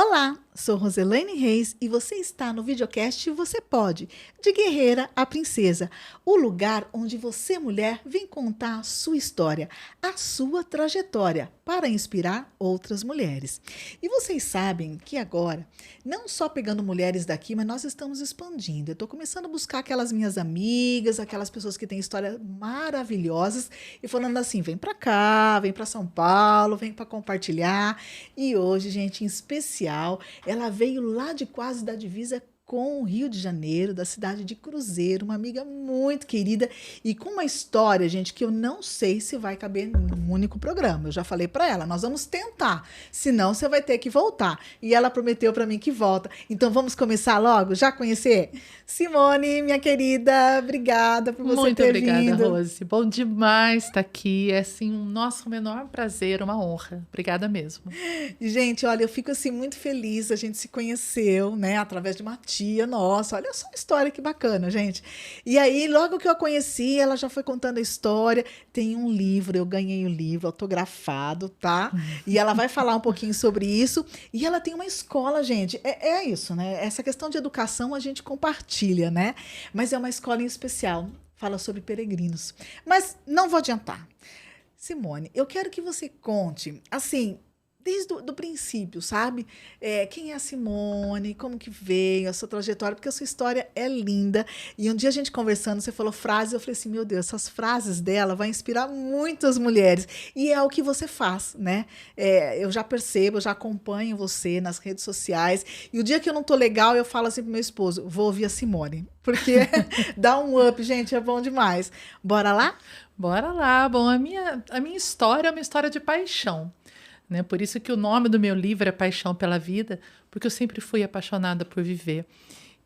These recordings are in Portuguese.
Olá, sou Roselaine Reis e você está no videocast Você Pode, de Guerreira a Princesa, o lugar onde você, mulher, vem contar a sua história, a sua trajetória, para inspirar outras mulheres. E vocês sabem que agora, não só pegando mulheres daqui, mas nós estamos expandindo. Eu estou começando a buscar aquelas minhas amigas, aquelas pessoas que têm histórias maravilhosas e falando assim, vem para cá, vem para São Paulo, vem para compartilhar. E hoje, gente, em especial, ela veio lá de quase da divisa com o Rio de Janeiro, da cidade de Cruzeiro, uma amiga muito querida e com uma história, gente, que eu não sei se vai caber num único programa. Eu já falei para ela, nós vamos tentar, senão você vai ter que voltar. E ela prometeu para mim que volta. Então vamos começar logo, já conhecer? Simone, minha querida, obrigada por você Muito ter obrigada, vindo. Rose. Bom demais estar aqui. É assim, um nosso menor prazer, uma honra. Obrigada mesmo. E, gente, olha, eu fico assim muito feliz, a gente se conheceu, né, através de uma tia nossa, olha só a história que bacana, gente. E aí, logo que eu a conheci, ela já foi contando a história, tem um livro, eu ganhei o livro autografado, tá? E ela vai falar um pouquinho sobre isso, e ela tem uma escola, gente, é isso, né, essa questão de educação a gente compartilha, né, mas é uma escola em especial, fala sobre peregrinos, mas não vou adiantar. Simone, eu quero que você conte, assim, desde o do princípio, sabe? Quem é a Simone, como que veio, a sua trajetória, porque a sua história é linda. E um dia a gente conversando, você falou frases, eu falei assim, meu Deus, essas frases dela vão inspirar muitas mulheres. E é o que você faz, né? Eu já percebo, eu já acompanho você nas redes sociais. E o dia que eu não tô legal, eu falo assim pro meu esposo, vou ouvir a Simone. Porque dá um up, gente, é bom demais. Bora lá? Bora lá. Bom, a minha história é uma história de paixão, né? Por isso que o nome do meu livro é Paixão pela Vida, porque eu sempre fui apaixonada por viver.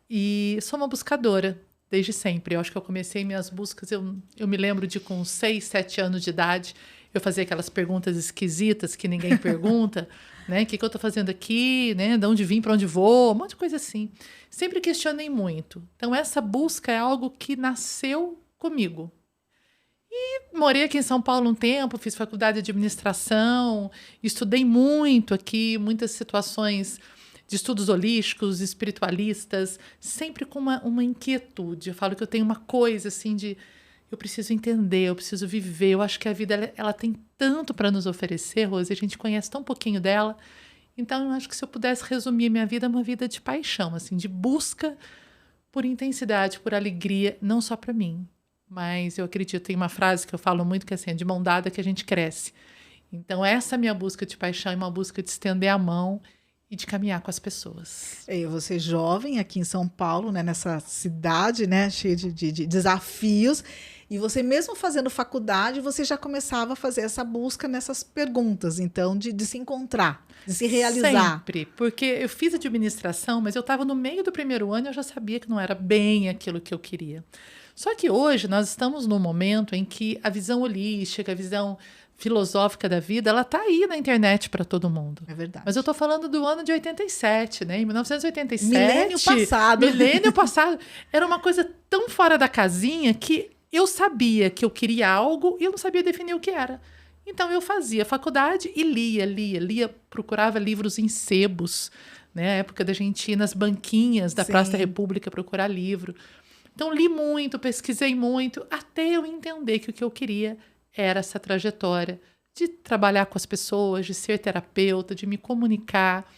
E sou uma buscadora, desde sempre. Eu acho que eu comecei minhas buscas, eu me lembro de com 6, 7 anos de idade, eu fazia aquelas perguntas esquisitas que ninguém pergunta, né? O que eu estou fazendo aqui, né? De onde vim, para onde vou, um monte de coisa assim. Sempre questionei muito. Então, essa busca é algo que nasceu comigo. Morei aqui em São Paulo um tempo, fiz faculdade de administração, estudei muito aqui, muitas situações de estudos holísticos, espiritualistas, sempre com uma inquietude. Eu falo que eu tenho uma coisa assim de eu preciso entender, eu preciso viver. Eu acho que a vida ela tem tanto para nos oferecer, Rose, a gente conhece tão pouquinho dela. Então, eu acho que se eu pudesse resumir minha vida, é uma vida de paixão, assim, de busca por intensidade, por alegria, não só para mim. Mas eu acredito, tem uma frase que eu falo muito que é assim, de mão dada que a gente cresce. Então, essa minha busca de paixão é uma busca de estender a mão e de caminhar com as pessoas. Você jovem aqui em São Paulo, né, nessa cidade, né, cheia de desafios, e você mesmo fazendo faculdade, você já começava a fazer essa busca nessas perguntas, então, de se encontrar, de se realizar. Sempre, porque eu fiz administração, mas eu estava no meio do primeiro ano e eu já sabia que não era bem aquilo que eu queria. Só que hoje nós estamos num momento em que a visão holística, a visão filosófica da vida, ela está aí na internet para todo mundo. É verdade. Mas eu estou falando do ano de 87, né? Em 1987. Milênio passado. Milênio passado. Era uma coisa tão fora da casinha que eu sabia que eu queria algo e eu não sabia definir o que era. Então eu fazia faculdade e lia, procurava livros em sebos, né? A época da gente ir nas banquinhas da Praça da República procurar livro. Então, li muito, pesquisei muito, até eu entender que o que eu queria era essa trajetória de trabalhar com as pessoas, de ser terapeuta, de me comunicar,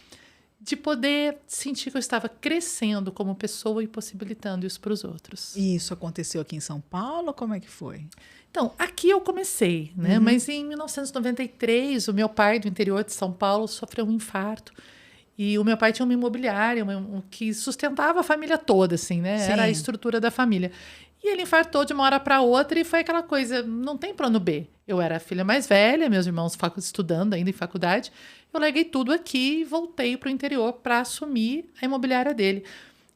de poder sentir que eu estava crescendo como pessoa e possibilitando isso para os outros. E isso aconteceu aqui em São Paulo? Como é que foi? Então, aqui eu comecei, né? Mas em 1993, o meu pai do interior de São Paulo sofreu um infarto. E o meu pai tinha uma imobiliária que sustentava a família toda, assim, né? Sim. Era a estrutura da família. E ele infartou de uma hora para outra e foi aquela coisa, não tem plano B. Eu era a filha mais velha, meus irmãos estudando ainda em faculdade. Eu larguei tudo aqui e voltei para o interior para assumir a imobiliária dele.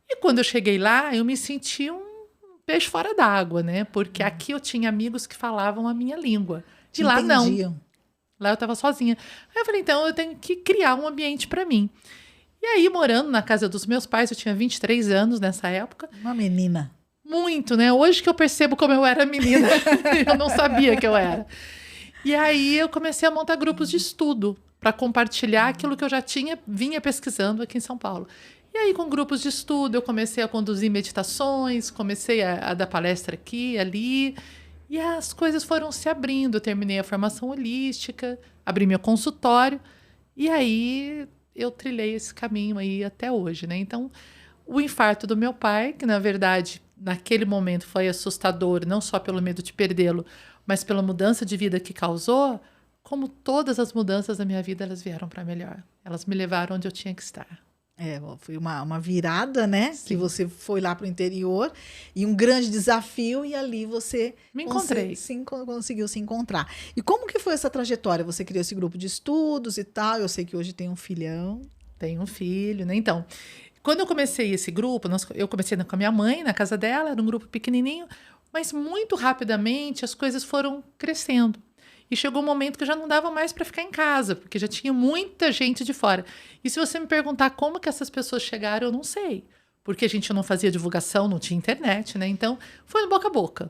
E quando eu cheguei lá, eu me senti um peixe fora d'água, né? Porque aqui eu tinha amigos que falavam a minha língua. E lá não. Lá eu estava sozinha. Aí eu falei, então eu tenho que criar um ambiente para mim. E aí, morando na casa dos meus pais, eu tinha 23 anos nessa época. Uma menina. Muito, né? Hoje que eu percebo como eu era menina, eu não sabia que eu era. E aí eu comecei a montar grupos de estudo. para compartilhar aquilo que eu já vinha pesquisando aqui em São Paulo. E aí, com grupos de estudo, eu comecei a conduzir meditações, comecei a dar palestra aqui, ali, e as coisas foram se abrindo. Eu terminei a formação holística, abri meu consultório, e aí eu trilhei esse caminho aí até hoje, né? Então, o infarto do meu pai, que na verdade, naquele momento foi assustador, não só pelo medo de perdê-lo, mas pela mudança de vida que causou, como todas as mudanças da minha vida, elas vieram para melhor. Elas me levaram onde eu tinha que estar. Foi uma virada, né? Sim. Que você foi lá para o interior e um grande desafio e ali você me encontrei. Conseguiu se encontrar. E como que foi essa trajetória? Você criou esse grupo de estudos e tal. Eu sei que hoje tem um filhão. Tenho um filho, né? Então, quando eu comecei esse grupo, eu comecei com a minha mãe, na casa dela, era um grupo pequenininho, mas muito rapidamente as coisas foram crescendo. E chegou um momento que eu já não dava mais para ficar em casa, porque já tinha muita gente de fora. E se você me perguntar como que essas pessoas chegaram, eu não sei. Porque a gente não fazia divulgação, não tinha internet, né? Então, foi no boca a boca.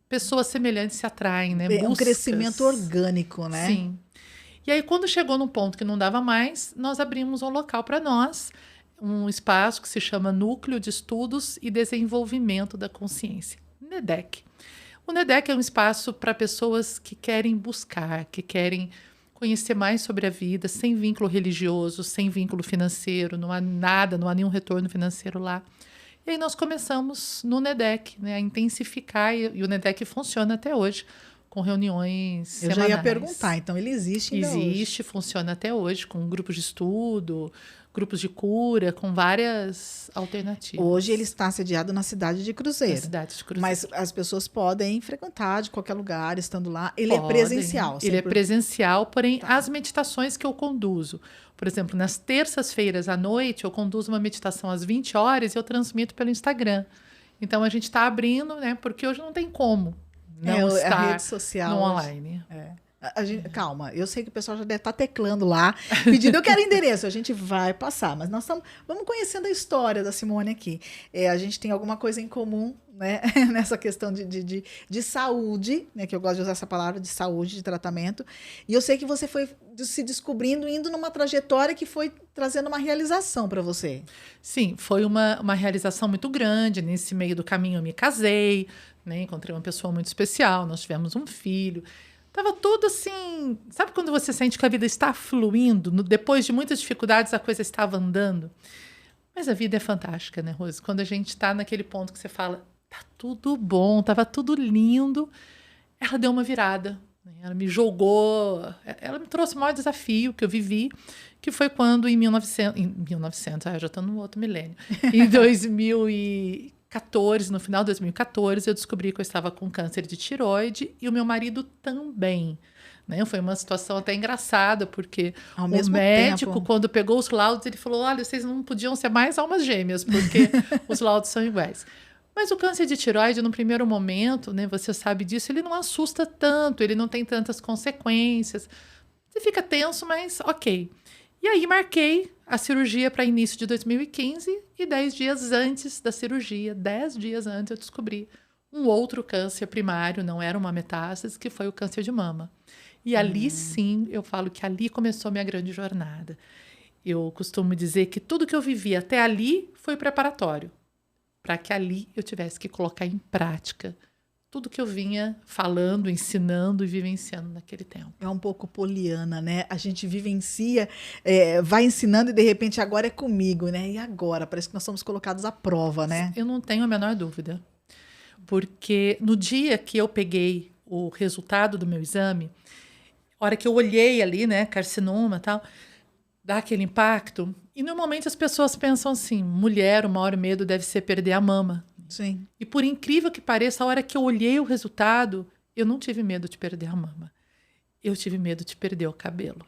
Pessoas semelhantes se atraem, né? Um crescimento orgânico, né? Sim. E aí, quando chegou num ponto que não dava mais, nós abrimos um local para nós, um espaço que se chama Núcleo de Estudos e Desenvolvimento da Consciência, NEDEC. O NEDEC é um espaço para pessoas que querem buscar, que querem conhecer mais sobre a vida, sem vínculo religioso, sem vínculo financeiro, não há nada, não há nenhum retorno financeiro lá. E aí nós começamos no NEDEC, né, a intensificar, e o NEDEC funciona até hoje, com reuniões semanais. Eu já ia perguntar, então ele existe ainda hoje? Existe, funciona até hoje, com grupos de estudo, grupos de cura, com várias alternativas. Hoje ele está sediado na cidade de Cruzeiro. Na cidade de Cruzeiro. Mas as pessoas podem frequentar de qualquer lugar, estando lá. Ele é presencial. Ele é presencial, porém as meditações que eu conduzo. Por exemplo, nas terças-feiras à noite, eu conduzo uma meditação às 20 horas e eu transmito pelo Instagram. Então, a gente está abrindo, né? Porque hoje não tem como não estar a rede social no online. Calma, eu sei que o pessoal já deve estar teclando lá, pedindo, eu quero endereço, a gente vai passar, mas nós vamos conhecendo a história da Simone aqui. A gente tem alguma coisa em comum, né, nessa questão de saúde, né, que eu gosto de usar essa palavra, de saúde, de tratamento, e eu sei que você foi se descobrindo, indo numa trajetória que foi trazendo uma realização para você. Sim, foi uma realização muito grande. Nesse meio do caminho eu me casei, né, encontrei uma pessoa muito especial, nós tivemos um filho. Tava tudo assim... Sabe quando você sente que a vida está fluindo? Depois de muitas dificuldades, a coisa estava andando. Mas a vida é fantástica, né, Rose? Quando a gente está naquele ponto que você fala, tá tudo bom, tava tudo lindo, ela deu uma virada. Né? Ela me jogou... Ela me trouxe o maior desafio que eu vivi, que foi quando, em 1900, já estou no outro milênio, em 2014, no final de 2014, eu descobri que eu estava com câncer de tireoide e o meu marido também. Né? Foi uma situação até engraçada, porque o médico, quando pegou os laudos, ele falou, olha, vocês não podiam ser mais almas gêmeas, porque os laudos são iguais. Mas o câncer de tireoide, no primeiro momento, né, você sabe disso, ele não assusta tanto, ele não tem tantas consequências. Você fica tenso, mas ok. E aí marquei a cirurgia para início de 2015 e 10 dias antes da cirurgia, 10 dias antes, eu descobri um outro câncer primário, não era uma metástase, que foi o câncer de mama. E ali sim, eu falo que ali começou a minha grande jornada. Eu costumo dizer que tudo que eu vivi até ali foi preparatório, para que ali eu tivesse que colocar em prática tudo que eu vinha falando, ensinando e vivenciando naquele tempo. É um pouco poliana, né? A gente vivencia, vai ensinando e de repente agora é comigo, né? E agora? Parece que nós somos colocados à prova, né? Eu não tenho a menor dúvida. Porque no dia que eu peguei o resultado do meu exame, a hora que eu olhei ali, né, carcinoma e tal, dá aquele impacto. E normalmente as pessoas pensam assim, mulher, o maior medo deve ser perder a mama. Sim. E por incrível que pareça, a hora que eu olhei o resultado, eu não tive medo de perder a mama. Eu tive medo de perder o cabelo.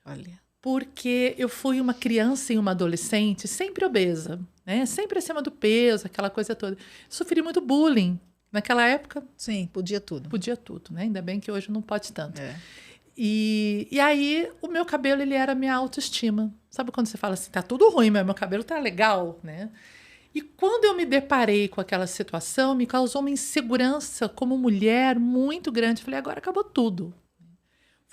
Olha. Porque eu fui uma criança e uma adolescente sempre obesa, né? Sempre acima do peso, aquela coisa toda. Sofri muito bullying. Naquela época... Sim, podia tudo. Podia tudo, né? Ainda bem que hoje não pode tanto. E aí, o meu cabelo, ele era a minha autoestima. Sabe quando você fala assim, tá tudo ruim, mas meu cabelo tá legal, né? E quando eu me deparei com aquela situação, me causou uma insegurança como mulher muito grande. Falei, agora acabou tudo.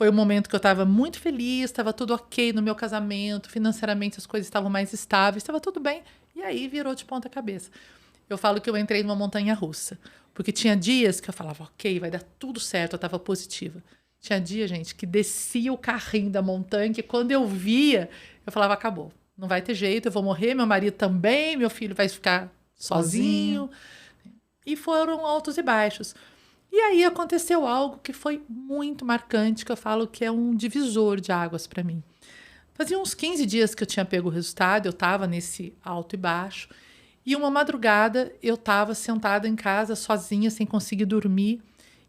Foi um momento que eu estava muito feliz, estava tudo ok no meu casamento, financeiramente as coisas estavam mais estáveis, estava tudo bem. E aí virou de ponta cabeça. Eu falo que eu entrei numa montanha-russa, porque tinha dias que eu falava, ok, vai dar tudo certo, eu estava positiva. Tinha dia, gente, que descia o carrinho da montanha, que quando eu via, eu falava, acabou, não vai ter jeito, eu vou morrer, meu marido também, meu filho vai ficar sozinho. E foram altos e baixos. E aí aconteceu algo que foi muito marcante, que eu falo que é um divisor de águas para mim. Fazia uns 15 dias que eu tinha pego o resultado, eu estava nesse alto e baixo, e uma madrugada eu estava sentada em casa sozinha, sem conseguir dormir,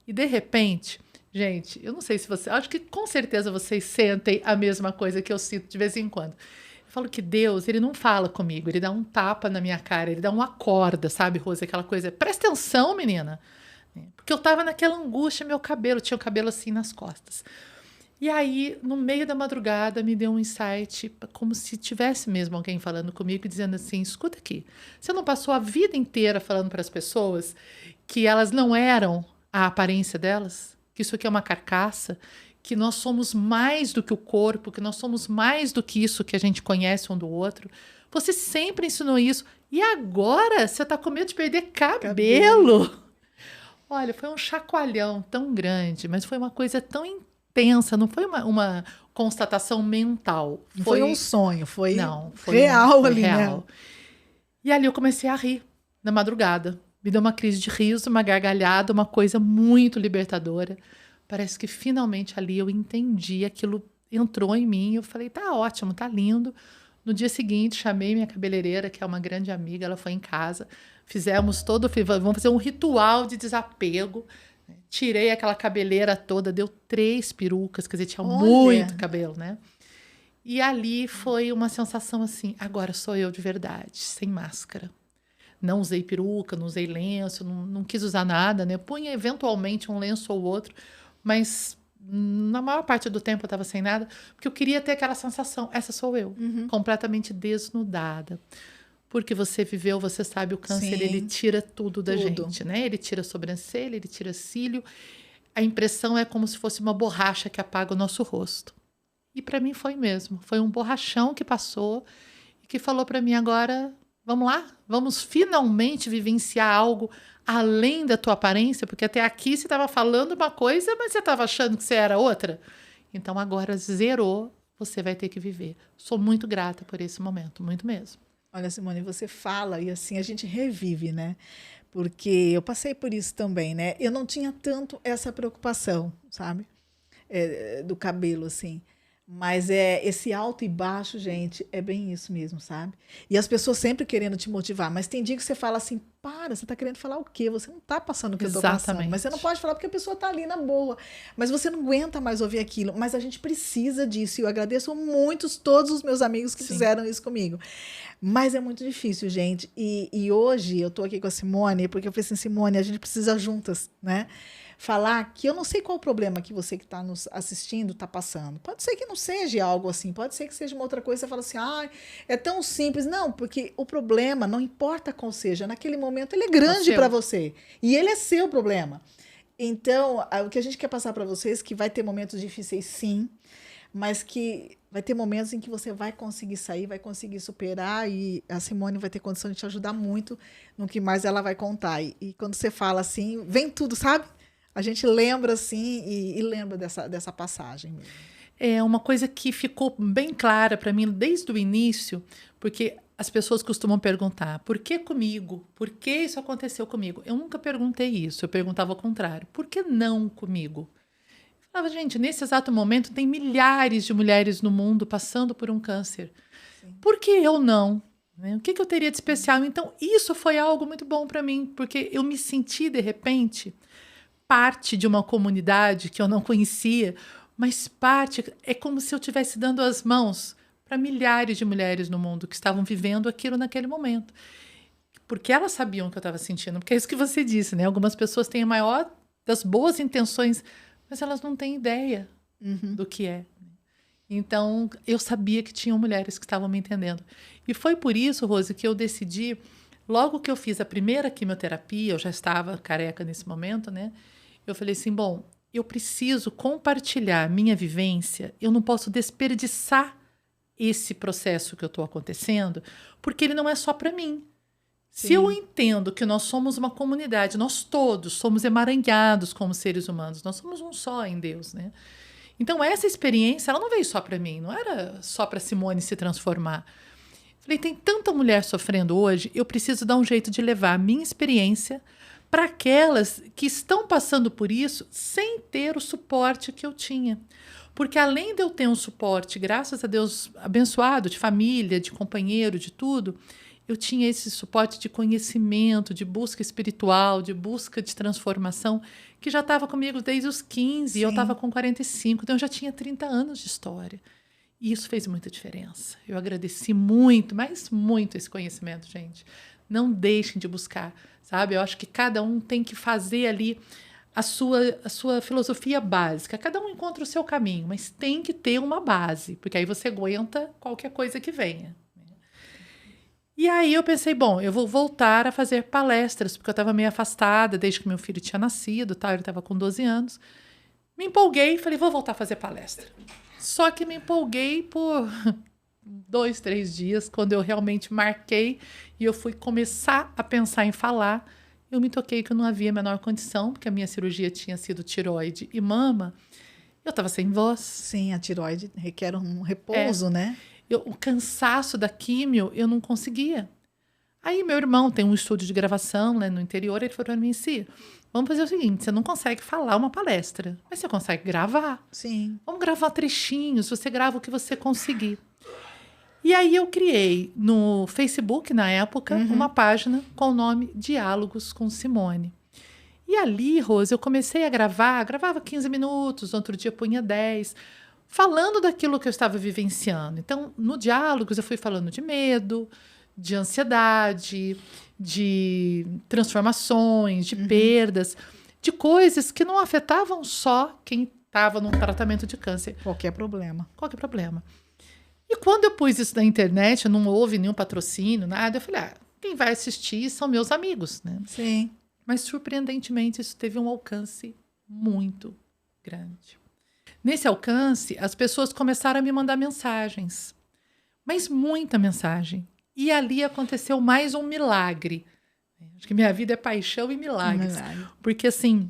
e de repente, gente, eu não sei se você, acho que com certeza vocês sentem a mesma coisa que eu sinto de vez em quando. Eu falo que Deus, ele não fala comigo, ele dá um tapa na minha cara, ele dá uma corda, sabe, Rose? Aquela coisa, presta atenção, menina. Porque eu tava naquela angústia, meu cabelo, tinha o cabelo assim nas costas. E aí, no meio da madrugada, me deu um insight, como se tivesse mesmo alguém falando comigo, dizendo assim, escuta aqui, você não passou a vida inteira falando para as pessoas que elas não eram a aparência delas? Que isso aqui é uma carcaça? Que nós somos mais do que o corpo, que nós somos mais do que isso que a gente conhece um do outro? Você sempre ensinou isso. E agora você tá com medo de perder cabelo. Olha, foi um chacoalhão tão grande, mas foi uma coisa tão intensa, não foi uma constatação mental. Foi um sonho, foi não, real foi ali, real. né? E ali eu comecei a rir, na madrugada. Me deu uma crise de riso, uma gargalhada, uma coisa muito libertadora. Parece que finalmente ali eu entendi, aquilo entrou em mim, eu falei, tá ótimo, tá lindo. No dia seguinte, chamei minha cabeleireira, que é uma grande amiga, ela foi em casa, vamos fazer um ritual de desapego. Tirei aquela cabeleira toda, deu 3 perucas, quer dizer, tinha muito cabelo, né? E ali foi uma sensação assim, agora sou eu de verdade, sem máscara. Não usei peruca, não usei lenço, não quis usar nada, né? Punha eventualmente um lenço ou outro, mas na maior parte do tempo eu estava sem nada, porque eu queria ter aquela sensação, essa sou eu, completamente desnudada. Porque você viveu, você sabe, o câncer, Sim, ele tira tudo da gente, né? Ele tira a sobrancelha, ele tira cílio. A impressão é como se fosse uma borracha que apaga o nosso rosto. E para mim foi mesmo. Foi um borrachão que passou e que falou para mim agora, vamos lá? Vamos finalmente vivenciar algo além da tua aparência? Porque até aqui você estava falando uma coisa, mas você estava achando que você era outra. Então agora zerou, você vai ter que viver. Sou muito grata por esse momento, muito mesmo. Olha, Simone, você fala e assim a gente revive, né? Porque eu passei por isso também, né? Eu não tinha tanto essa preocupação, sabe? Do cabelo, assim. Mas esse alto e baixo, gente, é bem isso mesmo, sabe? E as pessoas sempre querendo te motivar, mas tem dia que você fala assim, para, você tá querendo falar o quê? Você não tá passando o que eu tô passando. Mas você não pode falar porque a pessoa tá ali na boa. Mas você não aguenta mais ouvir aquilo. Mas a gente precisa disso. E eu agradeço muito todos os meus amigos que fizeram isso comigo. Mas é muito difícil, gente. E hoje eu tô aqui com a Simone, porque eu falei assim, Simone, a gente precisa juntas, né? Falar que eu não sei qual o problema que você que está nos assistindo está passando. Pode ser que não seja algo assim, pode ser que seja uma outra coisa, você fala assim, é tão simples. Não, porque o problema, não importa qual seja, naquele momento ele é grande para você. E ele é seu problema. Então, o que a gente quer passar para vocês é que vai ter momentos difíceis, sim, mas que vai ter momentos em que você vai conseguir sair, vai conseguir superar, e a Simone vai ter condição de te ajudar muito no que mais ela vai contar. E quando você fala assim, vem tudo, sabe? A gente lembra, assim, e lembra dessa passagem mesmo. É uma coisa que ficou bem clara para mim desde o início, porque as pessoas costumam perguntar, por que comigo? Por que isso aconteceu comigo? Eu nunca perguntei isso, eu perguntava ao contrário, por que não comigo? Eu falava, gente, nesse exato momento tem milhares de mulheres no mundo passando por um câncer. Sim. Por que eu não? O que eu teria de especial? Então, isso foi algo muito bom para mim, porque eu me senti, de repente, parte de uma comunidade que eu não conhecia, mas é como se eu estivesse dando as mãos para milhares de mulheres no mundo que estavam vivendo aquilo naquele momento. Porque elas sabiam o que eu estava sentindo, porque é isso que você disse, né? Algumas pessoas têm a maior das boas intenções, mas elas não têm ideia do que é. Então, eu sabia que tinham mulheres que estavam me entendendo. E foi por isso, Rose, que eu decidi, logo que eu fiz a primeira quimioterapia, eu já estava careca nesse momento, né? Eu falei assim, bom, eu preciso compartilhar minha vivência, eu não posso desperdiçar esse processo que eu estou acontecendo, porque ele não é só para mim. Se Sim. eu entendo que nós somos uma comunidade, nós todos somos emaranhados como seres humanos, nós somos um só em Deus, né? Então essa experiência, ela não veio só para mim, não era só para Simone se transformar. Falei, tem tanta mulher sofrendo hoje, eu preciso dar um jeito de levar a minha experiência para aquelas que estão passando por isso sem ter o suporte que eu tinha. Porque além de eu ter um suporte, graças a Deus, abençoado, de família, de companheiro, de tudo, eu tinha esse suporte de conhecimento, de busca espiritual, de busca de transformação, que já estava comigo desde os 15, e eu estava com 45, então eu já tinha 30 anos de história. E isso fez muita diferença. Eu agradeci muito, mas muito esse conhecimento, gente. Não deixem de buscar, sabe? Eu acho que cada um tem que fazer ali a sua filosofia básica. Cada um encontra o seu caminho, mas tem que ter uma base, porque aí você aguenta qualquer coisa que venha. E aí eu pensei, bom, eu vou voltar a fazer palestras, porque eu estava meio afastada desde que meu filho tinha nascido, tá? Ele estava com 12 anos. Me empolguei e falei, vou voltar a fazer palestra. Só que me empolguei por 2, 3 dias, quando eu realmente marquei e eu fui começar a pensar em falar, eu me toquei que eu não havia a menor condição, porque a minha cirurgia tinha sido tireoide e mama. Eu estava sem voz. Sim, a tireoide requer um repouso, né? O cansaço da químio, eu não conseguia. Aí meu irmão tem um estúdio de gravação, né, no interior, ele falou para mim, Cia, vamos fazer o seguinte, você não consegue falar uma palestra, mas você consegue gravar. Sim. Vamos gravar trechinhos, você grava o que você conseguir. E aí eu criei no Facebook, na época, uma página com o nome Diálogos com Simone. E ali, Rose, eu comecei a gravar, gravava 15 minutos, outro dia punha 10, falando daquilo que eu estava vivenciando. Então, no Diálogos, eu fui falando de medo, de ansiedade, de transformações, de perdas, de coisas que não afetavam só quem estava num tratamento de câncer. Qualquer problema. Qualquer problema. E quando eu pus isso na internet, não houve nenhum patrocínio, nada, eu falei, quem vai assistir são meus amigos, né? Sim. Mas, surpreendentemente, isso teve um alcance muito grande. Nesse alcance, as pessoas começaram a me mandar mensagens, mas muita mensagem. E ali aconteceu mais um milagre. Acho que minha vida é paixão e milagres. Porque, assim,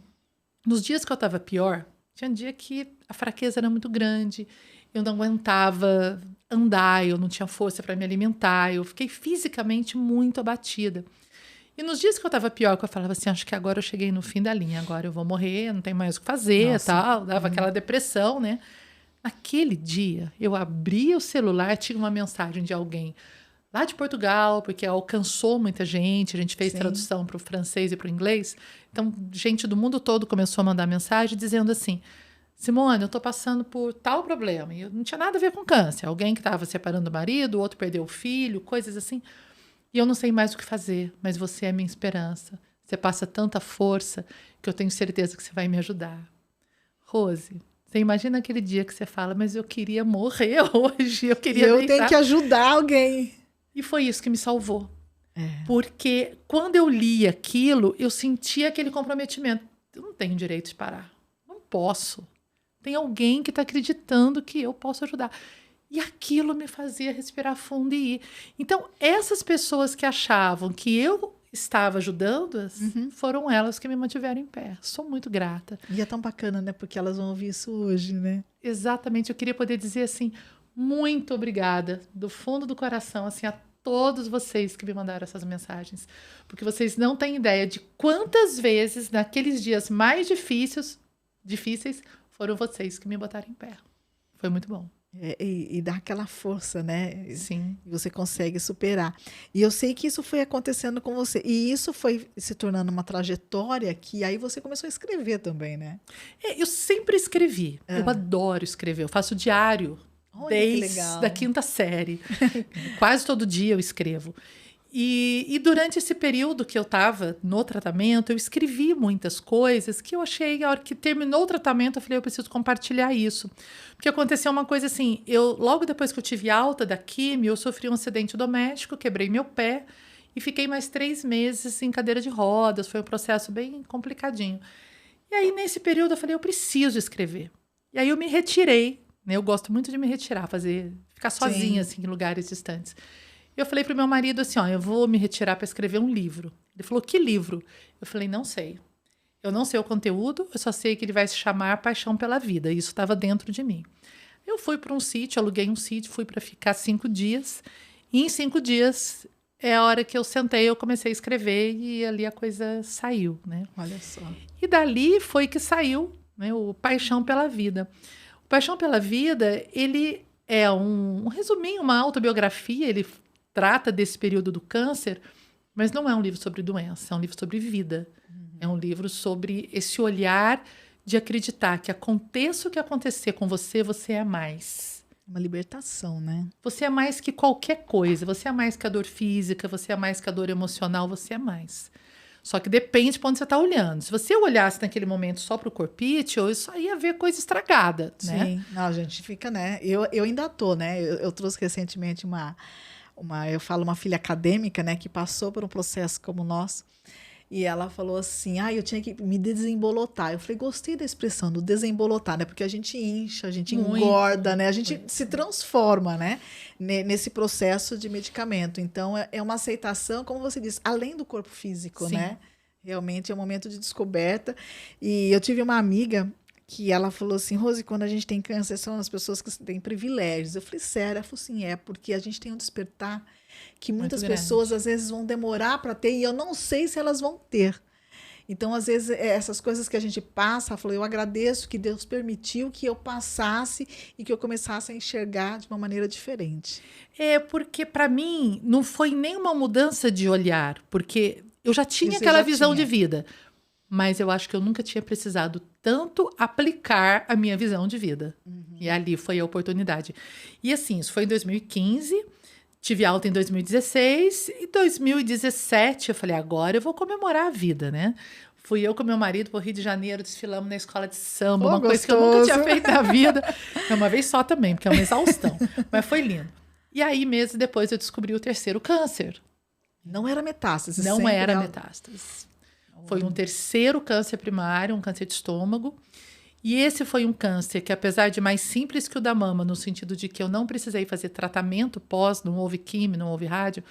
nos dias que eu estava pior, tinha um dia que a fraqueza era muito grande, eu não aguentava andar, eu não tinha força para me alimentar, eu fiquei fisicamente muito abatida. E nos dias que eu estava pior, que eu falava assim, acho que agora eu cheguei no fim da linha, agora eu vou morrer, não tem mais o que fazer, tal, dava aquela depressão, né? Naquele dia, eu abri o celular, tinha uma mensagem de alguém lá de Portugal, porque alcançou muita gente, a gente fez tradução para o francês e para o inglês, então gente do mundo todo começou a mandar mensagem dizendo assim, Simone, eu estou passando por tal problema, e não tinha nada a ver com câncer, alguém que estava separando o marido, o outro perdeu o filho, coisas assim. E eu não sei mais o que fazer, mas você é minha esperança. Você passa tanta força que eu tenho certeza que você vai me ajudar. Rose, você imagina aquele dia que você fala, mas eu queria morrer hoje, eu queria eu deitar. tenho que ajudar alguém. E foi isso que me salvou. Porque quando eu li aquilo, eu senti aquele comprometimento. Eu não tenho direito de parar. Não posso. Tem alguém que está acreditando que eu posso ajudar. E aquilo me fazia respirar fundo e ir. Então, essas pessoas que achavam que eu estava ajudando-as, foram elas que me mantiveram em pé. Sou muito grata. E é tão bacana, né? Porque elas vão ouvir isso hoje, né? Exatamente. Eu queria poder dizer assim, muito obrigada, do fundo do coração, assim, a todos vocês que me mandaram essas mensagens. Porque vocês não têm ideia de quantas vezes, naqueles dias mais difíceis, foram vocês que me botaram em pé. Foi muito bom. E dá aquela força, né? Sim. E você consegue superar. E eu sei que isso foi acontecendo com você. E isso foi se tornando uma trajetória que aí você começou a escrever também, né? Eu sempre escrevi. Eu adoro escrever. Eu faço diário desde a 5ª série. Quase todo dia eu escrevo. E durante esse período que eu estava no tratamento, eu escrevi muitas coisas que eu achei, a hora que terminou o tratamento, eu falei, eu preciso compartilhar isso. Porque aconteceu uma coisa assim, logo depois que eu tive alta da químio, eu sofri um acidente doméstico, quebrei meu pé e fiquei mais 3 meses em cadeira de rodas, foi um processo bem complicadinho. E aí, nesse período, eu falei, eu preciso escrever. E aí eu me retirei, né? Eu gosto muito de me retirar, ficar sozinha, assim, em lugares distantes. Eu falei pro meu marido assim, ó, eu vou me retirar para escrever um livro. Ele falou, que livro? Eu falei, não sei. Eu não sei o conteúdo, eu só sei que ele vai se chamar Paixão pela Vida. E isso estava dentro de mim. Eu fui para um sítio, aluguei um sítio, fui para ficar 5 dias. E em 5 dias é a hora que eu sentei, eu comecei a escrever e ali a coisa saiu, né? Olha só. E dali foi que saiu, né, o Paixão pela Vida. O Paixão pela Vida, ele é um resuminho, uma autobiografia, ele trata desse período do câncer, mas não é um livro sobre doença, é um livro sobre vida. É um livro sobre esse olhar de acreditar que aconteça o que acontecer com você, você é mais. Uma libertação, né? Você é mais que qualquer coisa. Você é mais que a dor física, você é mais que a dor emocional, você é mais. Só que depende de onde você está olhando. Se você olhasse naquele momento só para o corpite, eu só ia ver coisa estragada, né? Sim. Não, a gente fica, né? Eu ainda tô, né? Eu trouxe recentemente eu falo uma filha acadêmica, né? Que passou por um processo como o nosso. E ela falou assim, eu tinha que me desembolotar. Eu falei, gostei da expressão do desembolotar, né? Porque a gente incha, a gente engorda, né? A gente se transforma, né? Nesse processo de medicamento. Então, é uma aceitação, como você disse, além do corpo físico, Sim. né? Realmente é um momento de descoberta. E eu tive uma amiga que ela falou assim, Rose, quando a gente tem câncer, são as pessoas que têm privilégios. Eu falei, sério? Ela falou assim, porque a gente tem um despertar que muitas pessoas, às vezes, vão demorar para ter, e eu não sei se elas vão ter. Então, às vezes, essas coisas que a gente passa, ela falou, eu agradeço que Deus permitiu que eu passasse e que eu começasse a enxergar de uma maneira diferente. Porque, para mim, não foi nenhuma mudança de olhar, porque eu já tinha aquela visão de vida. Mas eu acho que eu nunca tinha precisado tanto aplicar a minha visão de vida. E ali foi a oportunidade. E assim, isso foi em 2015, tive alta em 2016, e 2017 eu falei, agora eu vou comemorar a vida, né? Fui eu com meu marido para o Rio de Janeiro, desfilamos na escola de samba, uma coisa que eu nunca tinha feito na vida. É uma vez só também, porque é uma exaustão. Mas foi lindo. E aí, meses depois, eu descobri o 3º câncer. Não era metástase. Não era metástase. Foi um 3º câncer primário, um câncer de estômago. E esse foi um câncer que, apesar de mais simples que o da mama, no sentido de que eu não precisei fazer tratamento pós, não houve químio, não houve rádio,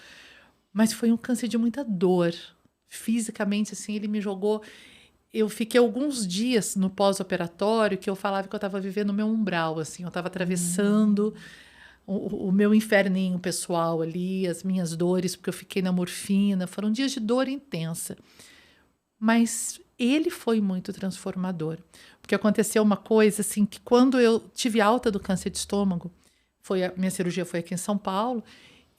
mas foi um câncer de muita dor. Fisicamente, assim, ele me jogou... Eu fiquei alguns dias no pós-operatório que eu falava que eu estava vivendo o meu umbral, assim, eu estava atravessando o meu inferninho pessoal ali, as minhas dores, porque eu fiquei na morfina. Foram dias de dor intensa. Mas ele foi muito transformador. Porque aconteceu uma coisa assim, que quando eu tive alta do câncer de estômago, minha cirurgia foi aqui em São Paulo,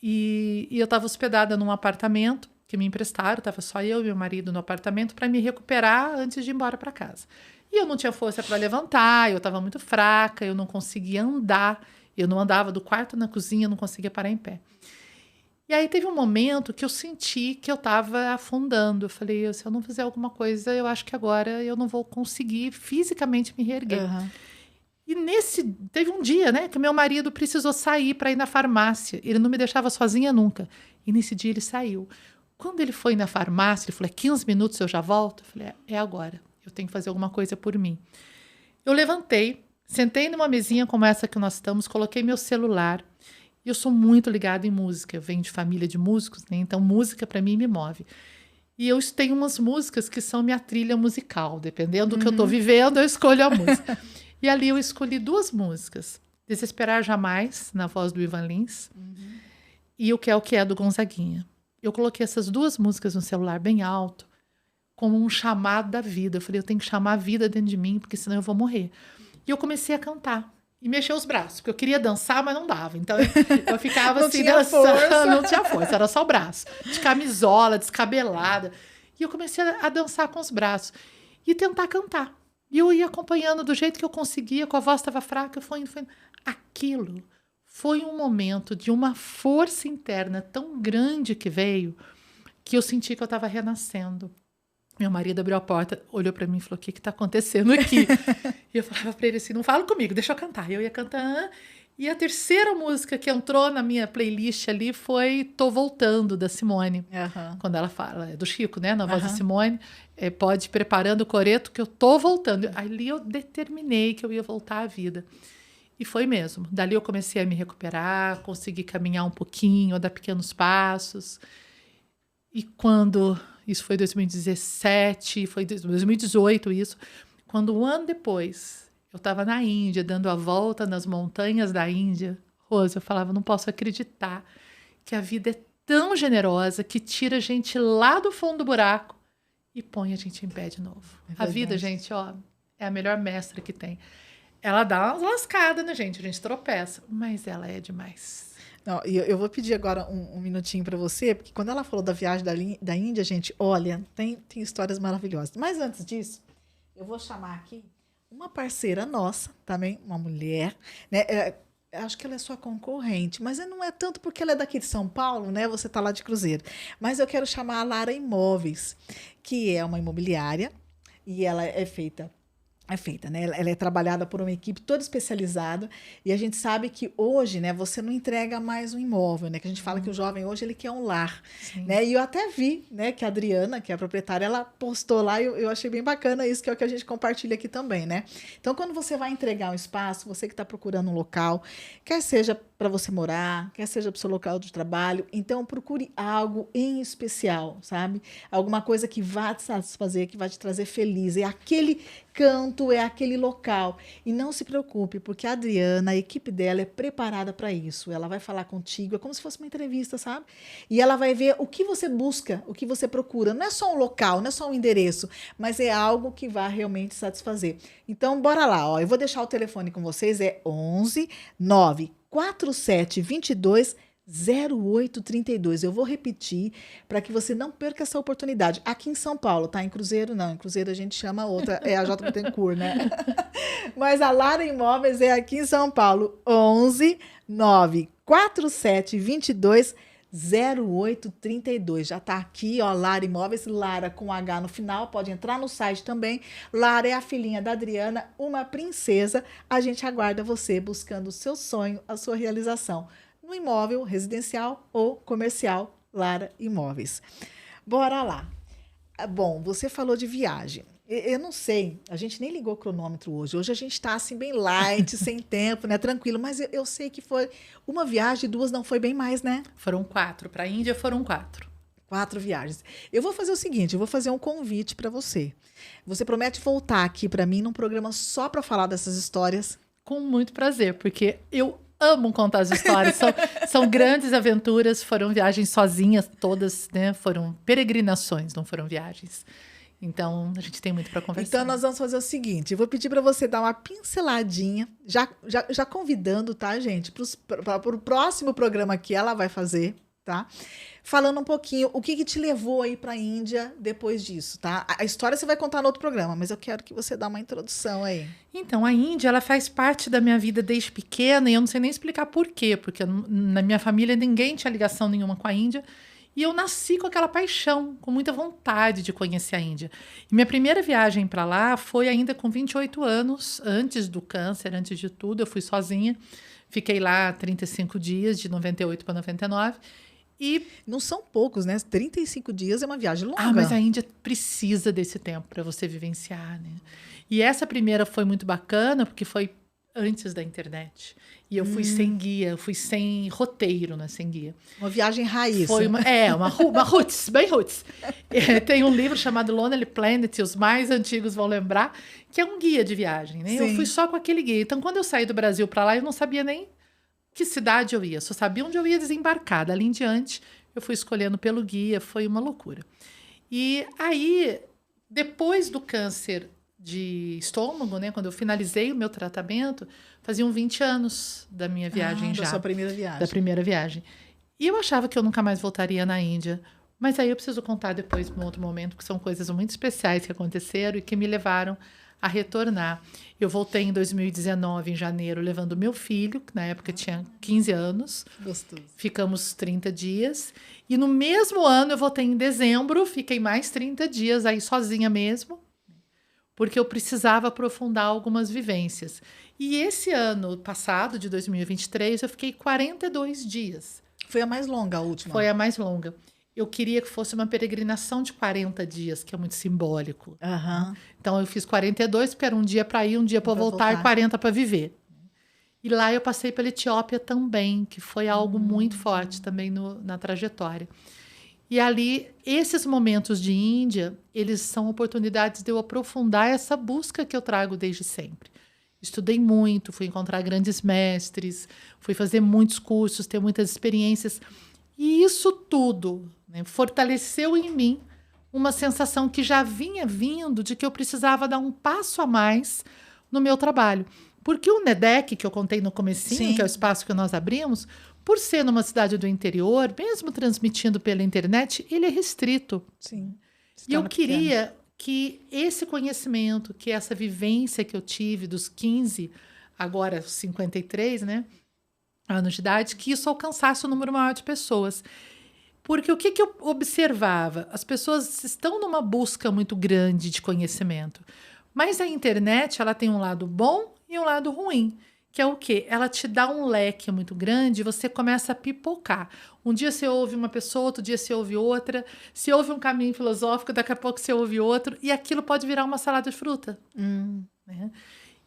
e eu estava hospedada num apartamento que me emprestaram, estava só eu e meu marido no apartamento para me recuperar antes de ir embora para casa. E eu não tinha força para levantar, eu estava muito fraca, eu não conseguia andar, eu não andava do quarto na cozinha, não conseguia parar em pé. E aí teve um momento que eu senti que eu estava afundando. Eu falei, se eu não fizer alguma coisa, eu acho que agora eu não vou conseguir fisicamente me reerguer. E teve um dia, né, que meu marido precisou sair para ir na farmácia. Ele não me deixava sozinha nunca. E nesse dia ele saiu. Quando ele foi na farmácia, ele falou, 15 minutos eu já volto. Eu falei, é agora. Eu tenho que fazer alguma coisa por mim. Eu levantei, sentei numa mesinha como essa que nós estamos, coloquei meu celular. E eu sou muito ligada em música, eu venho de família de músicos, né? Então música para mim me move. E eu tenho umas músicas que são minha trilha musical, dependendo do que eu estou vivendo, eu escolho a música. E ali eu escolhi 2 músicas, Desesperar Jamais, na voz do Ivan Lins, e O Que É do Gonzaguinha. Eu coloquei essas 2 músicas no celular bem alto, como um chamado da vida. Eu falei, eu tenho que chamar a vida dentro de mim, porque senão eu vou morrer. E eu comecei a cantar. E mexer os braços, porque eu queria dançar, mas não dava. Então eu ficava assim, dançando, não tinha força, era só o braço. De camisola, descabelada. E eu comecei a dançar com os braços. E tentar cantar. E eu ia acompanhando do jeito que eu conseguia, com a voz estava fraca, eu fui indo. Aquilo foi um momento de uma força interna tão grande que veio, que eu senti que eu estava renascendo. Meu marido abriu a porta, olhou para mim e falou, o que está acontecendo aqui? E eu falava para ele assim, não fala comigo, deixa eu cantar. E eu ia cantando, E a terceira música que entrou na minha playlist ali foi Tô Voltando, da Simone. Aham. Quando ela fala, é do Chico, né? Na voz da Aham. Simone, pode ir preparando o coreto que eu tô voltando. Ali eu determinei que eu ia voltar à vida. E foi mesmo. Dali eu comecei a me recuperar, consegui caminhar um pouquinho, dar pequenos passos. E quando... Isso foi 2017, foi 2018 isso. Quando um ano depois... Eu estava na Índia, dando a volta nas montanhas da Índia. Rosa, eu falava, não posso acreditar que a vida é tão generosa que tira a gente lá do fundo do buraco e põe a gente em pé de novo. A vida, gente, ó, é a melhor mestra que tem. Ela dá umas lascadas, né, gente? A gente tropeça, mas ela é demais. Não, e eu vou pedir agora um minutinho para você, porque quando ela falou da viagem da Índia, gente, olha, tem histórias maravilhosas. Mas antes disso, eu vou chamar aqui uma parceira nossa, também, uma mulher, né? Acho que ela é sua concorrente, mas não é tanto porque ela é daqui de São Paulo, né? Você está lá de Cruzeiro. Mas eu quero chamar a Lara Imóveis, que é uma imobiliária e ela é feita, né? Ela é trabalhada por uma equipe toda especializada e a gente sabe que hoje, né, você não entrega mais um imóvel, né? Que a gente fala que o jovem hoje ele quer um lar, né? E eu até vi, né, que a Adriana, que é a proprietária, ela postou lá e eu achei bem bacana isso, que é o que a gente compartilha aqui também, né? Então, quando você vai entregar um espaço, você que está procurando um local, quer seja para você morar, quer seja para o seu local de trabalho, então procure algo em especial, sabe? Alguma coisa que vá te satisfazer, que vai te trazer feliz. É aquele canto, é aquele local. E não se preocupe, porque a Adriana, a equipe dela é preparada para isso. Ela vai falar contigo, é como se fosse uma entrevista, sabe? E ela vai ver o que você busca, o que você procura. Não é só um local, não é só um endereço, mas é algo que vai realmente satisfazer. Então, bora lá, ó. Eu vou deixar o telefone com vocês, é 11 94722 0832. Eu vou repetir para que você não perca essa oportunidade. Aqui em São Paulo, tá? Em Cruzeiro, não. Em Cruzeiro a gente chama outra, é a J. Bittencourt, né? Mas a Lara Imóveis é aqui em São Paulo. 11 94722 0832. Já tá aqui, ó, Lara Imóveis, Lara com H no final, pode entrar no site também. Lara é a filhinha da Adriana, uma princesa. A gente aguarda você buscando o seu sonho, a sua realização no imóvel residencial ou comercial. Lara Imóveis. Bora lá. Bom, você falou de viagem. Eu não sei, a gente nem ligou o cronômetro hoje. Hoje a gente está assim bem light, sem tempo, né? Tranquilo. Mas eu sei que foi uma viagem, duas não foi bem mais, né? Foram 4. Para a Índia foram 4. 4 viagens. Eu vou fazer o seguinte, eu vou fazer um convite para você. Você promete voltar aqui para mim num programa só para falar dessas histórias? Com muito prazer, porque eu amo contar as histórias. São grandes aventuras, foram viagens sozinhas todas, né? Foram peregrinações, não foram viagens. Então, a gente tem muito para conversar. Então, nós vamos fazer o seguinte, eu vou pedir para você dar uma pinceladinha, já convidando, tá, gente, para o próximo programa que ela vai fazer, tá? Falando um pouquinho o que te levou aí para a Índia depois disso, tá? A história você vai contar no outro programa, mas eu quero que você dê uma introdução aí. Então, a Índia, ela faz parte da minha vida desde pequena e eu não sei nem explicar por quê, porque na minha família ninguém tinha ligação nenhuma com a Índia. E eu nasci com aquela paixão, com muita vontade de conhecer a Índia. E minha primeira viagem para lá foi ainda com 28 anos, antes do câncer, antes de tudo. Eu fui sozinha, fiquei lá 35 dias, de 98 para 99. E não são poucos, né? 35 dias é uma viagem longa. Ah, mas a Índia precisa desse tempo para você vivenciar, né? E essa primeira foi muito bacana, porque foi antes da internet. E eu fui sem guia, fui sem roteiro, né? Sem guia. Uma viagem raiz. Foi uma roots, bem roots. Tem um livro chamado Lonely Planet, os mais antigos vão lembrar, que é um guia de viagem, né? Sim. Eu fui só com aquele guia. Então, quando eu saí do Brasil para lá, eu não sabia nem que cidade eu ia. Só sabia onde eu ia desembarcar. Dali em diante, eu fui escolhendo pelo guia. Foi uma loucura. E aí, depois do câncer de estômago, né? Quando eu finalizei o meu tratamento, faziam 20 anos da minha viagem já. Da sua primeira viagem. Da primeira viagem. E eu achava que eu nunca mais voltaria na Índia. Mas aí eu preciso contar depois, num outro momento, porque são coisas muito especiais que aconteceram e que me levaram a retornar. Eu voltei em 2019, em janeiro, levando meu filho, que na época tinha 15 anos. Gostoso. Ficamos 30 dias. E no mesmo ano, eu voltei em dezembro, fiquei mais 30 dias aí sozinha mesmo. porque eu precisava aprofundar algumas vivências. E esse ano passado, de 2023, eu fiquei 42 dias. Foi a mais longa, a última. Foi a mais longa. Eu queria que fosse uma peregrinação de 40 dias, que é muito simbólico. Aham. Então, eu fiz 42, porque era um dia para ir, um dia para voltar, e 40 para viver. E lá eu passei pela Etiópia também, que foi algo muito forte também na trajetória. E ali, esses momentos de Índia, eles são oportunidades de eu aprofundar essa busca que eu trago desde sempre. Estudei muito, fui encontrar grandes mestres, fui fazer muitos cursos, ter muitas experiências. E isso tudo, né, fortaleceu em mim uma sensação que já vinha vindo de que eu precisava dar um passo a mais no meu trabalho. Porque o NEDEC, que eu contei no comecinho, Sim. que é o espaço que nós abrimos, por ser numa cidade do interior, mesmo transmitindo pela internet, ele é restrito. Sim. E eu queria que esse conhecimento, que essa vivência que eu tive dos 15, agora 53, né, anos de idade, que isso alcançasse um número maior de pessoas. Porque o que eu observava? As pessoas estão numa busca muito grande de conhecimento. Mas a internet, ela tem um lado bom e um lado ruim. Que é o quê? Ela te dá um leque muito grande e você começa a pipocar. Um dia você ouve uma pessoa, outro dia você ouve outra. Se ouve um caminho filosófico, daqui a pouco você ouve outro. E aquilo pode virar uma salada de fruta. Né?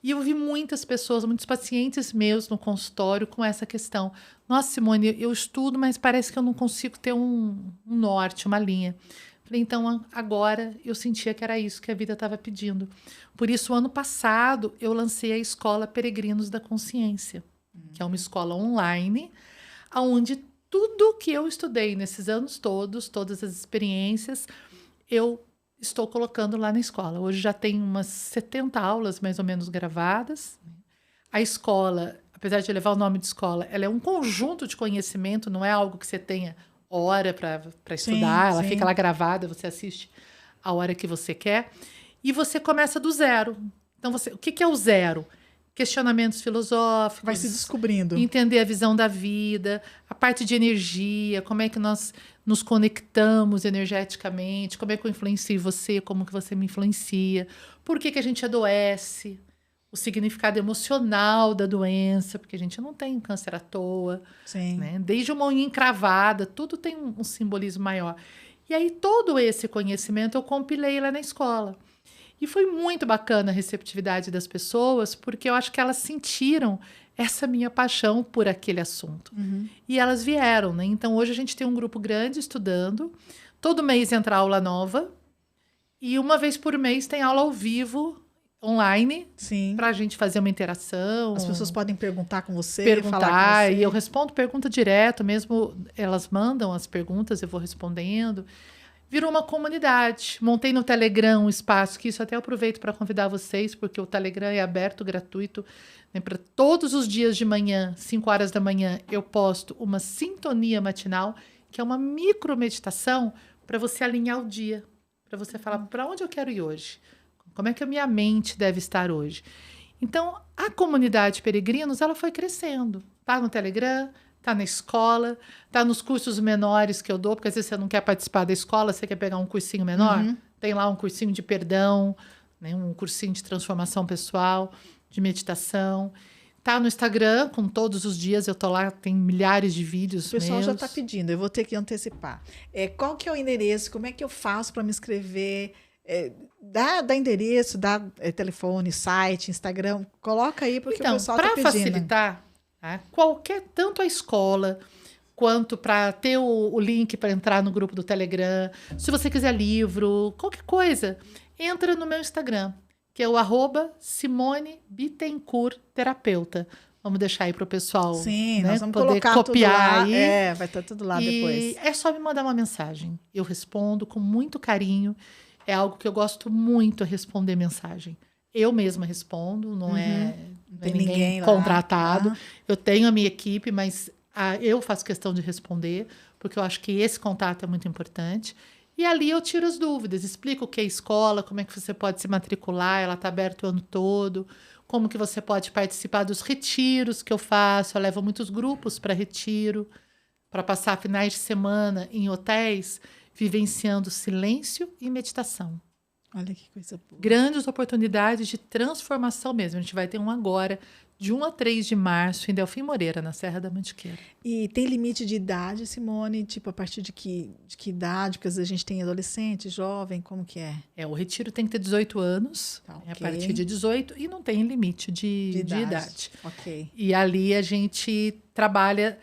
E eu vi muitas pessoas, muitos pacientes meus no consultório com essa questão. Nossa, Simone, eu estudo, mas parece que eu não consigo ter um norte, uma linha. Falei, então, agora eu sentia que era isso que a vida estava pedindo. Por isso, ano passado, eu lancei a Escola Peregrinos da Consciência, que é uma escola online, onde tudo que eu estudei nesses anos todos, todas as experiências, eu estou colocando lá na escola. Hoje já tem umas 70 aulas, mais ou menos, gravadas. A escola, apesar de levar o nome de escola, ela é um conjunto de conhecimento, não é algo que você tenha hora para estudar, ela fica lá gravada, você assiste a hora que você quer, e você começa do zero. Então, o que é o zero? Questionamentos filosóficos. Vai se descobrindo. Entender a visão da vida, a parte de energia, como é que nós nos conectamos energeticamente, como é que eu influencio você, como que você me influencia, por que a gente adoece, o significado emocional da doença, porque a gente não tem câncer à toa. Sim. Né? Desde uma unha encravada, tudo tem um simbolismo maior. E aí todo esse conhecimento eu compilei lá na escola. E foi muito bacana a receptividade das pessoas, porque eu acho que elas sentiram essa minha paixão por aquele assunto. E elas vieram, né? Então hoje a gente tem um grupo grande estudando, todo mês entra aula nova, e uma vez por mês tem aula ao vivo, online, para a gente fazer uma interação. As pessoas podem perguntar com você, perguntar, falar com você. E eu respondo pergunta direto, mesmo elas mandam as perguntas, eu vou respondendo. Virou uma comunidade. Montei no Telegram um espaço, que isso até eu aproveito para convidar vocês, porque o Telegram é aberto, gratuito, né, para todos os dias de manhã, 5 horas da manhã, eu posto uma sintonia matinal, que é uma micromeditação para você alinhar o dia, para você falar para onde eu quero ir hoje. Como é que a minha mente deve estar hoje? Então, a comunidade Peregrinos, ela foi crescendo. Tá no Telegram, tá na escola, tá nos cursos menores que eu dou, porque às vezes você não quer participar da escola, você quer pegar um cursinho menor. Tem lá um cursinho de perdão, né, um cursinho de transformação pessoal, de meditação. Tá no Instagram, com todos os dias, eu tô lá, tem milhares de vídeos. O pessoal meus. já está pedindo, eu vou ter que antecipar. Qual que é o endereço? Como é que eu faço para me inscrever? Dá endereço, dá telefone, site, Instagram, coloca aí porque o pessoal está pedindo. Para facilitar, tá? Tanto a escola quanto para ter o link para entrar no grupo do Telegram, se você quiser livro, qualquer coisa, entra no meu Instagram, que é o @SimoneBittencourt-terapeuta. Vamos deixar aí para o pessoal, Sim, né, nós vamos poder colocar copiar tudo lá. aí. Vai estar tudo lá E depois. é só me mandar uma mensagem. Eu respondo com muito carinho. É algo que eu gosto muito, responder mensagem. Eu mesma respondo, não é ninguém contratado. Eu tenho a minha equipe, mas eu faço questão de responder, porque eu acho que esse contato é muito importante. E ali eu tiro as dúvidas, explico o que é escola, como é que você pode se matricular, ela está aberta o ano todo, como que você pode participar dos retiros que eu faço. Eu levo muitos grupos para retiro, para passar finais de semana em hotéis, vivenciando silêncio e meditação. Olha que coisa boa. Grandes oportunidades de transformação mesmo. A gente vai ter um agora, de 1 a 3 de março, em Delfim Moreira, na Serra da Mantiqueira. E tem limite de idade, Simone? Tipo, a partir de que idade? Porque às vezes a gente tem adolescente, jovem, como que é? O retiro tem que ter 18 anos, Tá, a ok. partir de 18, e não tem limite de idade. Ok. E ali a gente trabalha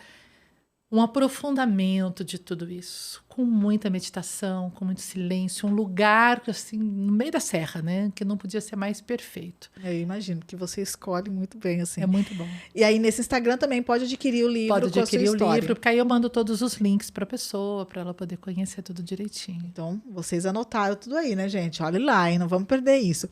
um aprofundamento de tudo isso, com muita meditação, com muito silêncio, um lugar assim no meio da serra, né, que não podia ser mais perfeito. Eu imagino que você escolhe muito bem, assim. É muito bom. E aí, nesse Instagram também pode adquirir o livro Pode com a adquirir sua o história. livro, porque aí eu mando todos os links para a pessoa, para ela poder conhecer tudo direitinho. Então, vocês anotaram tudo aí, né, gente? Olha lá, hein? Não vamos perder isso.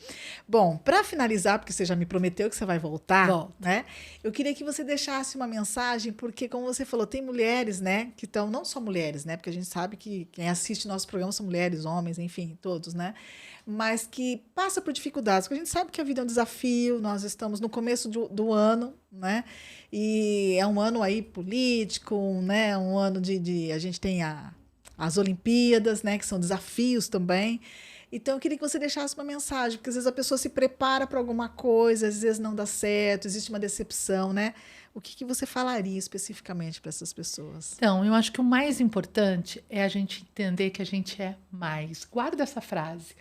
Bom, para finalizar, porque você já me prometeu que você vai voltar, Volto. né? Eu queria que você deixasse uma mensagem, porque, como você falou, tem mulheres, né? Que estão, não só mulheres, né? Porque a gente sabe que quem assiste nosso programa são mulheres, homens, enfim, todos, né? Mas que passa por dificuldades, porque a gente sabe que a vida é um desafio, nós estamos no começo do ano, né? E é um ano aí político, né? Um ano a gente tem as Olimpíadas, né? Que são desafios também. Então, eu queria que você deixasse uma mensagem, porque às vezes a pessoa se prepara para alguma coisa, às vezes não dá certo, existe uma decepção, né? O que você falaria especificamente para essas pessoas? Então, eu acho que o mais importante é a gente entender que a gente é mais. Guarda essa frase.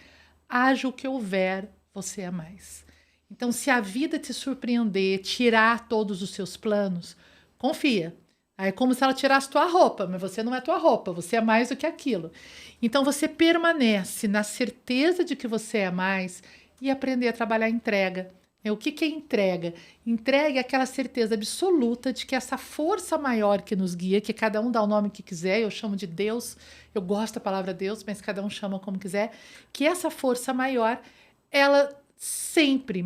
Haja o que houver, você é mais. Então, se a vida te surpreender, tirar todos os seus planos, confia. É como se ela tirasse tua roupa, mas você não é tua roupa, você é mais do que aquilo. Então, você permanece na certeza de que você é mais e aprender a trabalhar a entrega. O que é entrega? Entrega é aquela certeza absoluta de que essa força maior que nos guia, que cada um dá o nome que quiser, eu chamo de Deus, eu gosto da palavra Deus, mas cada um chama como quiser, que essa força maior, ela sempre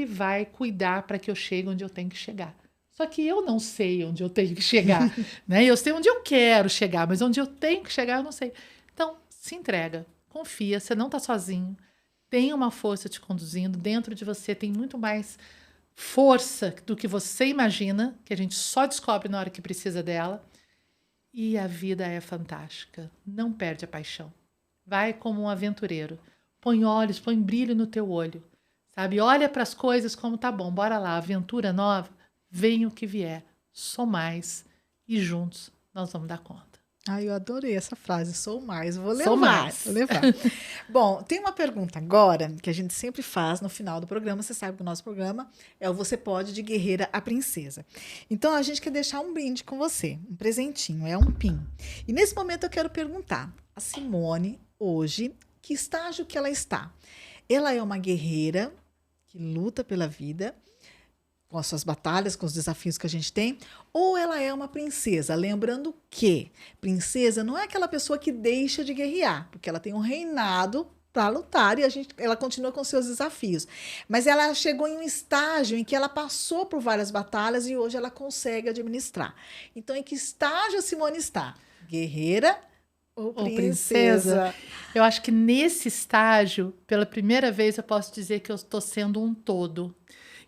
vai cuidar para que eu chegue onde eu tenho que chegar. Só que eu não sei onde eu tenho que chegar, né? Eu sei onde eu quero chegar, mas onde eu tenho que chegar eu não sei. Então, se entrega, confia, você não está sozinho. Tem uma força te conduzindo, dentro de você tem muito mais força do que você imagina, que a gente só descobre na hora que precisa dela. E a vida é fantástica. Não perde a paixão. Vai como um aventureiro. Põe olhos, põe brilho no teu olho. Sabe? Olha para as coisas como tá bom. Bora lá, aventura nova. Vem o que vier. Sou mais. E juntos nós vamos dar conta. Ai, eu adorei essa frase, sou mais, vou levar. Sou mais. Vou levar. Bom, tem uma pergunta agora que a gente sempre faz no final do programa. Você sabe que o nosso programa é o Você Pode de Guerreira a Princesa. Então, a gente quer deixar um brinde com você, um presentinho, é um pin. E nesse momento eu quero perguntar a Simone, hoje, que estágio que ela está? Ela é uma guerreira que luta pela vida, com as suas batalhas, com os desafios que a gente tem, ou ela é uma princesa? Lembrando que princesa não é aquela pessoa que deixa de guerrear, porque ela tem um reinado para lutar e ela continua com seus desafios. Mas ela chegou em um estágio em que ela passou por várias batalhas e hoje ela consegue administrar. Então, em que estágio a Simone está? Guerreira ou princesa? Eu acho que nesse estágio, pela primeira vez, eu posso dizer que eu estou sendo um todo.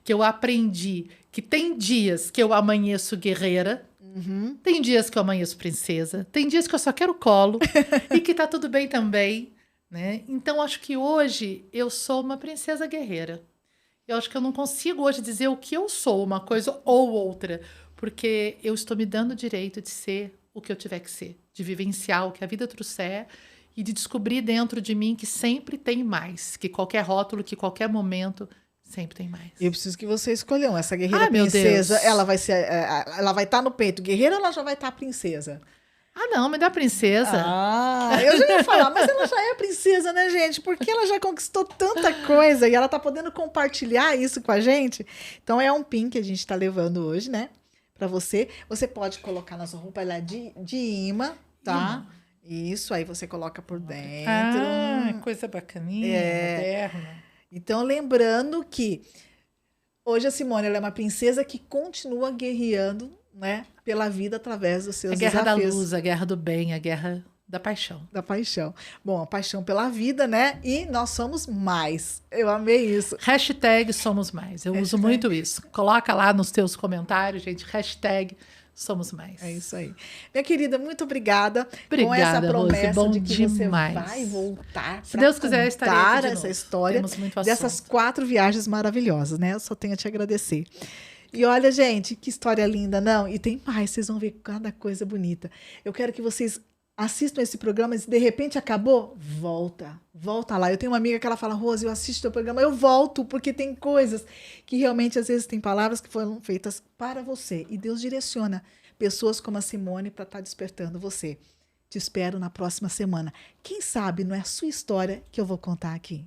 Que eu aprendi que tem dias que eu amanheço guerreira, tem dias que eu amanheço princesa, tem dias que eu só quero colo e que tá tudo bem também, né? Então, acho que hoje eu sou uma princesa guerreira. Eu acho que eu não consigo hoje dizer o que eu sou, uma coisa ou outra, porque eu estou me dando o direito de ser o que eu tiver que ser, de vivenciar o que a vida trouxer e de descobrir dentro de mim que sempre tem mais, que qualquer rótulo, que qualquer momento sempre tem mais. Eu preciso que você escolha essa guerreira meu princesa. Deus. Ela vai estar no peito guerreira ou ela já vai estar princesa? Ah, não, me dá princesa. Ah, eu já ia falar, mas ela já é princesa, né, gente? Porque ela já conquistou tanta coisa e ela tá podendo compartilhar isso com a gente. Então é um pin que a gente tá levando hoje, né? Pra você. Você pode colocar na sua roupa, ela é de imã, tá? Isso, aí você coloca por dentro. Ah, coisa bacaninha, moderna. Então, lembrando que hoje a Simone ela é uma princesa que continua guerreando, né, pela vida através dos seus desafios. A guerra da luz, a guerra do bem, a guerra da paixão. Da paixão. Bom, a paixão pela vida, né? E nós somos mais. Eu amei isso. Hashtag somos mais. Eu uso muito isso. Coloca lá nos teus comentários, gente, hashtag somos mais. É isso aí. Minha querida, muito obrigada. Com Obrigada, essa promessa Rose, bom de que demais. você vai voltar Se pra Deus quiser, eu estarei aqui contar de essa novo. história Temos muito assunto. dessas 4 viagens maravilhosas, né? Eu só tenho a te agradecer. E olha, gente, que história linda, não? E tem mais, vocês vão ver cada coisa bonita. Eu quero que vocês assistam esse programa, e se de repente acabou, volta lá. Eu tenho uma amiga que ela fala, Rose, eu assisto o programa, eu volto, porque tem coisas que realmente, às vezes, tem palavras que foram feitas para você. E Deus direciona pessoas como a Simone para estar despertando você. Te espero na próxima semana. Quem sabe não é a sua história que eu vou contar aqui.